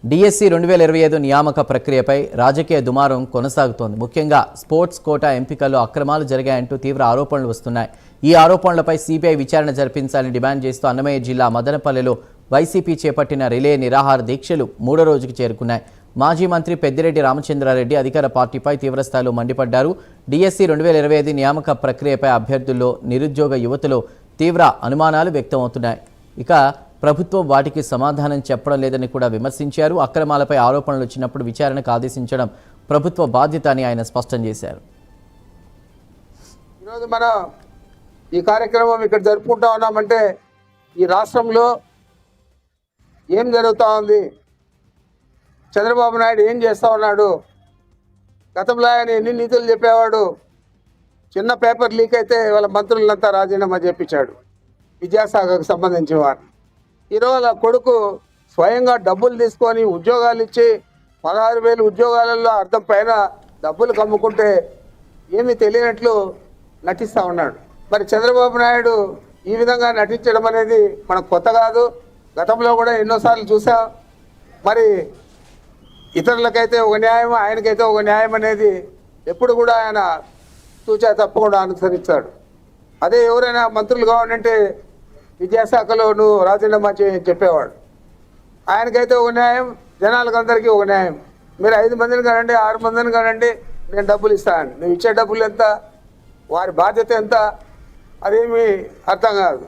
DSC 2025 నియామక ప్రక్రియపై రాజకీయ దుమారం కొనసాగుతోంది. ముఖ్యంగా స్పోర్ట్స్ కోటా ఎంపికల్లో అక్రమాలు జరిగాయంటూ తీవ్ర ఆరోపణలు వస్తున్నాయి. ఈ ఆరోపణలపై సిబిఐ విచారణ జరిపించాలని డిమాండ్ చేస్తూ అన్నమయ్య జిల్లా మదనపల్లెలో వైసీపీ చేపట్టిన రిలే నిరాహార దీక్షలు 3వ రోజుకు చేరుకున్నాయి. మాజీ మంత్రి పెద్దిరెడ్డి రామచంద్రారెడ్డి అధికార పార్టీపై తీవ్రస్థాయిలో మండిపడ్డారు. డిఎస్సి 2025 నియామక ప్రక్రియపై అభ్యర్థుల్లో నిరుద్యోగ యువతలో తీవ్ర అనుమానాలు వ్యక్తమవుతున్నాయి. ఇక ప్రభుత్వం వాటికి సమాధానం చెప్పడం లేదని కూడా విమర్శించారు. అక్రమాలపై ఆరోపణలు వచ్చినప్పుడు విచారణకు ఆదేశించడం ప్రభుత్వ బాధ్యత అని ఆయన స్పష్టం చేశారు. ఈరోజు మనం ఈ కార్యక్రమం ఇక్కడ జరుపుకుంటా ఉన్నామంటే ఈ రాష్ట్రంలో ఏం జరుగుతూ ఉంది, చంద్రబాబు నాయుడు ఏం చేస్తూ ఉన్నాడు, గతంలో ఆయన ఎన్ని నీతులు చెప్పేవాడు, చిన్న పేపర్ లీక్ అయితే వాళ్ళ మంత్రులంతా రాజీనామా చేయించాడు విద్యాశాఖకు సంబంధించిన వారు. ఈరోజు వాళ్ళ కొడుకు స్వయంగా డబ్బులు తీసుకొని ఉద్యోగాలు ఇచ్చి 16,000 ఉద్యోగాలలో అర్థం పైన డబ్బులు కమ్ముకుంటే ఏమీ తెలియనట్లు నటిస్తూ ఉన్నాడు. మరి చంద్రబాబు నాయుడు ఈ విధంగా నటించడం అనేది మనకు కొత్త కాదు, గతంలో కూడా ఎన్నోసార్లు చూసాం. మరి ఇతరులకైతే ఒక న్యాయం, ఆయనకైతే ఒక న్యాయం అనేది ఎప్పుడు కూడా ఆయన తూచా తప్పకుండా అనుసరిస్తాడు. అదే ఎవరైనా మంత్రులు కావాలంటే విద్యాశాఖలో నువ్వు రాజీనామా చెప్పేవాడు. ఆయనకైతే ఒక న్యాయం, జనాలకు అందరికీ ఒక న్యాయం. మీరు 5 మందిని కానండి, 6 మందిని కానండి, నేను డబ్బులు ఇస్తాను. నువ్వు ఇచ్చే డబ్బులు ఎంత, వారి బాధ్యత ఎంత, అదేమీ అర్థం కాదు.